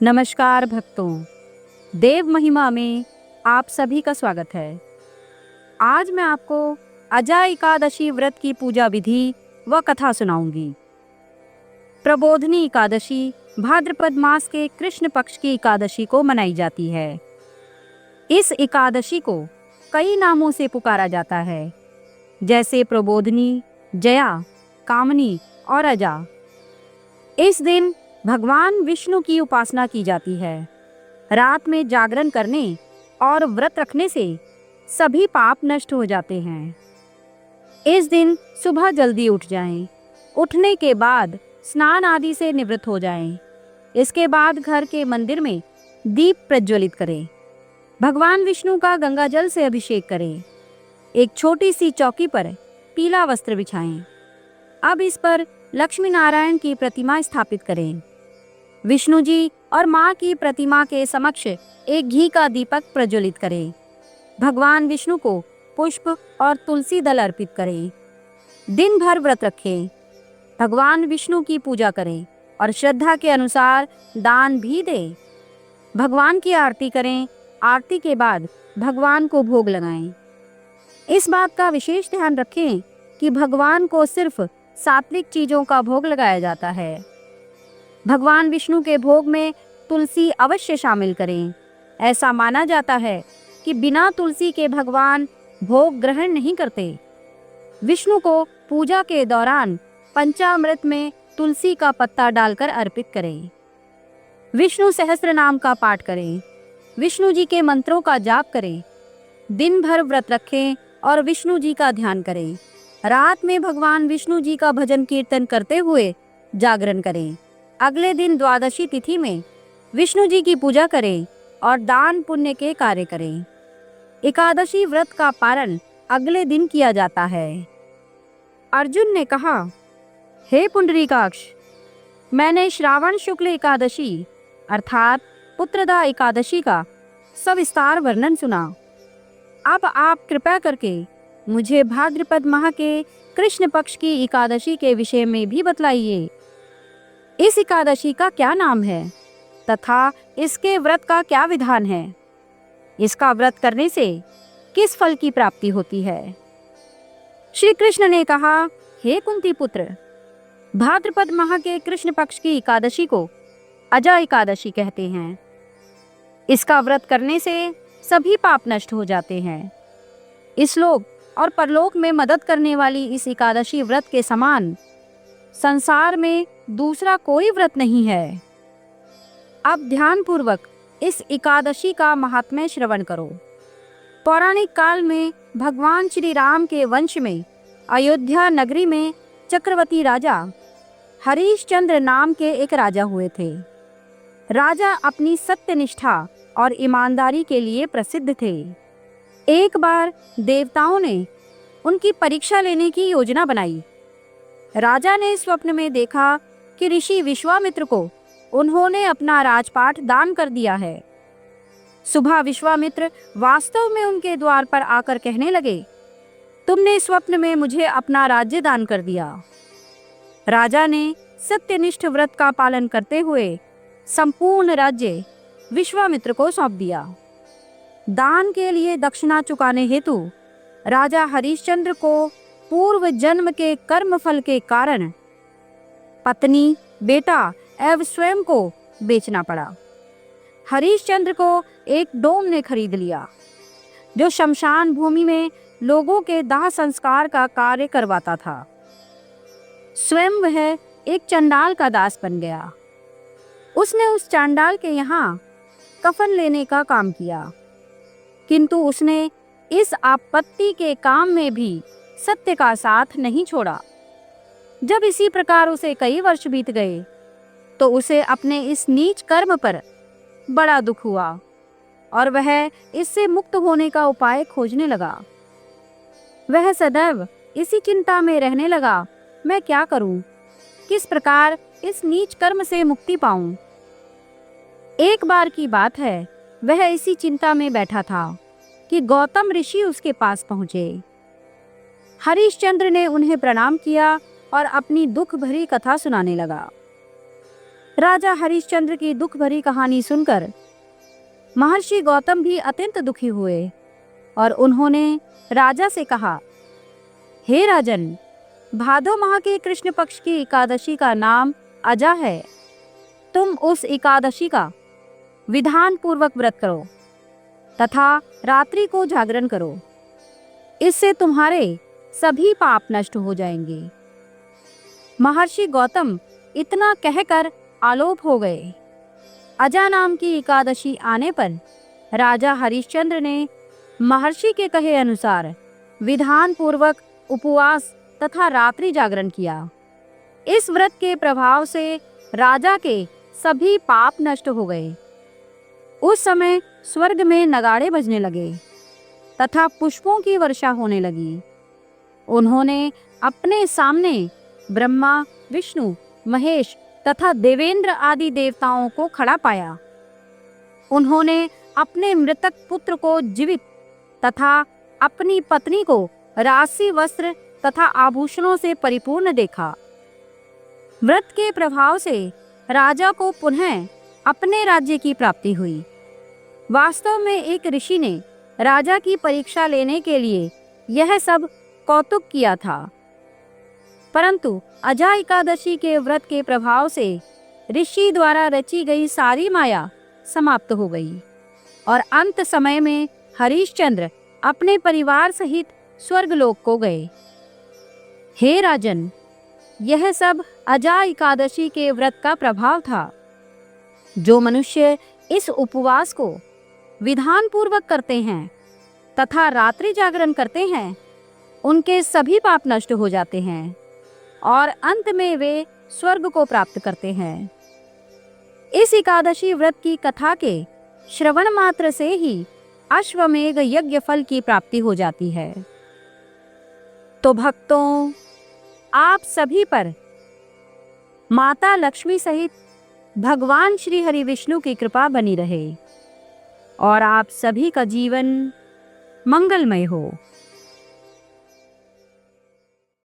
नमस्कार भक्तों, देव महिमा में आप सभी का स्वागत है। आज मैं आपको अजा एकादशी व्रत की पूजा विधि व कथा सुनाऊंगी। प्रबोधनी एकादशी भाद्रपद मास के कृष्ण पक्ष की एकादशी को मनाई जाती है। इस एकादशी को कई नामों से पुकारा जाता है, जैसे प्रबोधनी, जया, कामनी और अजा। इस दिन भगवान विष्णु की उपासना की जाती है। रात में जागरण करने और व्रत रखने से सभी पाप नष्ट हो जाते हैं। इस दिन सुबह जल्दी उठ जाएं। उठने के बाद स्नान आदि से निवृत्त हो जाएं। इसके बाद घर के मंदिर में दीप प्रज्वलित करें। भगवान विष्णु का गंगा जल से अभिषेक करें। एक छोटी सी चौकी पर पीला वस्त्र बिछाएं। अब इस पर लक्ष्मी नारायण की प्रतिमा स्थापित करें। विष्णु जी और माँ की प्रतिमा के समक्ष एक घी का दीपक प्रज्वलित करें। भगवान विष्णु को पुष्प और तुलसी दल अर्पित करें। दिन भर व्रत रखें। भगवान विष्णु की पूजा करें और श्रद्धा के अनुसार दान भी दें। भगवान की आरती करें। आरती के बाद भगवान को भोग लगाएं। इस बात का विशेष ध्यान रखें कि भगवान को सिर्फ सात्विक चीजों का भोग लगाया जाता है। भगवान विष्णु के भोग में तुलसी अवश्य शामिल करें। ऐसा माना जाता है कि बिना तुलसी के भगवान भोग ग्रहण नहीं करते। विष्णु को पूजा के दौरान पंचामृत में तुलसी का पत्ता डालकर अर्पित करें। विष्णु सहस्त्र नाम का पाठ करें। विष्णु जी के मंत्रों का जाप करें। दिन भर व्रत रखें और विष्णु जी का ध्यान करें। रात में भगवान विष्णु जी का भजन कीर्तन करते हुए जागरण करें। अगले दिन द्वादशी तिथि में विष्णु जी की पूजा करें और दान पुण्य के कार्य करें। एकादशी व्रत का पारण अगले दिन किया जाता है। अर्जुन ने कहा, हे पुंडरीकाक्ष, मैंने श्रावण शुक्ल एकादशी अर्थात पुत्रदा एकादशी का सविस्तार वर्णन सुना। अब आप कृपया करके मुझे भाद्रपद माह के कृष्ण पक्ष की एकादशी के विषय में भी बतलाइए। इस एकादशी का क्या नाम है तथा इसके व्रत का क्या विधान है? इसका व्रत करने से किस फल की प्राप्ति होती है? श्री कृष्ण ने कहा, हे कुंती पुत्र, भाद्रपद माह के कृष्ण पक्ष की एकादशी को अजा एकादशी कहते हैं। इसका व्रत करने से सभी पाप नष्ट हो जाते हैं। इस लोक और परलोक में मदद करने वाली इस एकादशी व्रत के समान संसार में दूसरा कोई व्रत नहीं है। अब ध्यान पूर्वक इस एकादशी का महात्म्य श्रवण करो। पौराणिक काल में भगवान श्री राम के वंश में अयोध्या नगरी में चक्रवर्ती राजा हरिश्चंद्र नाम के एक राजा हुए थे। राजा अपनी सत्यनिष्ठा और ईमानदारी के लिए प्रसिद्ध थे। एक बार देवताओं ने उनकी परीक्षा लेने की योजना बनाई। राजा ने स्वप्न में देखा कि ऋषि विश्वामित्र को उन्होंने अपना राजपाट दान कर दिया है। सुबह विश्वामित्र वास्तव में उनके द्वार पर आकर कहने लगे, तुमने स्वप्न में मुझे अपना राज्य दान कर दिया। राजा ने सत्यनिष्ठ व्रत का पालन करते हुए संपूर्ण राज्य विश्वामित्र को सौंप दिया। दान के लिए दक्षिणा चुकाने हेतु राजा हरिश्चंद्र को पूर्व जन्म के कर्म फल के कारण पत्नी, बेटा एवं स्वयं को बेचना पड़ा। हरिश्चंद्र को एक डोम ने खरीद लिया, जो शमशान भूमि में लोगों के दाह संस्कार का कार्य करवाता था। स्वयं वह एक चंडाल का दास बन गया। उसने उस चांडाल के यहाँ कफन लेने का काम किया, किंतु उसने इस आपत्ति के काम में भी सत्य का साथ नहीं छोड़ा। जब इसी प्रकार उसे कई वर्ष बीत गए तो उसे अपने इस नीच कर्म पर बड़ा दुख हुआ और वह इससे मुक्त होने का उपाय खोजने लगा। वह सदैव इसी चिंता में रहने लगा, मैं क्या करूं? किस प्रकार इस नीच कर्म से मुक्ति पाऊं? एक बार की बात है, वह इसी चिंता में बैठा था कि गौतम ऋषि उसके पास पहुंचे। हरिश्चंद्र ने उन्हें प्रणाम किया और अपनी दुख भरी कथा सुनाने लगा। राजा हरिश्चंद्र की दुख भरी कहानी सुनकर महर्षि गौतम भी अत्यंत दुखी हुए और उन्होंने राजा से कहा, हे राजन, भादो माह के कृष्ण पक्ष की एकादशी का नाम अजा है। तुम उस एकादशी का विधान पूर्वक व्रत करो तथा रात्रि को जागरण करो। इससे तुम्हारे सभी पाप नष्ट हो जाएंगे। महर्षि गौतम इतना कहकर आलोप हो गए। अजा नाम की एकादशी आने पर राजा हरिश्चंद्र ने महर्षि के कहे अनुसार विधान पूर्वक उपवास तथा रात्रि जागरण किया। इस व्रत के प्रभाव से राजा के सभी पाप नष्ट हो गए। उस समय स्वर्ग में नगाड़े बजने लगे तथा पुष्पों की वर्षा होने लगी। उन्होंने अपने सामने ब्रह्मा, विष्णु, महेश तथा देवेंद्र आदि देवताओं को खड़ा पाया। उन्होंने अपने मृतक पुत्र को जीवित तथा अपनी पत्नी को राशि वस्त्र तथा आभूषणों से परिपूर्ण देखा। व्रत के प्रभाव से राजा को पुनः अपने राज्य की प्राप्ति हुई। वास्तव में एक ऋषि ने राजा की परीक्षा लेने के लिए यह सब कौतुक किया था, परंतु अजा एकादशी के व्रत के प्रभाव से ऋषि द्वारा रची गई सारी माया समाप्त हो गई और अंत समय में हरिश्चंद्र अपने परिवार सहित स्वर्गलोक को गए। हे राजन, यह सब अजा एकादशी के व्रत का प्रभाव था। जो मनुष्य इस उपवास को विधान पूर्वक करते हैं तथा रात्रि जागरण करते हैं, उनके सभी पाप नष्ट हो जाते हैं और अंत में वे स्वर्ग को प्राप्त करते हैं। इस एकादशी व्रत की कथा के श्रवण मात्र से ही अश्वमेध यज्ञ फल की प्राप्ति हो जाती है। तो भक्तों, आप सभी पर माता लक्ष्मी सहित भगवान श्री हरि विष्णु की कृपा बनी रहे और आप सभी का जीवन मंगलमय हो।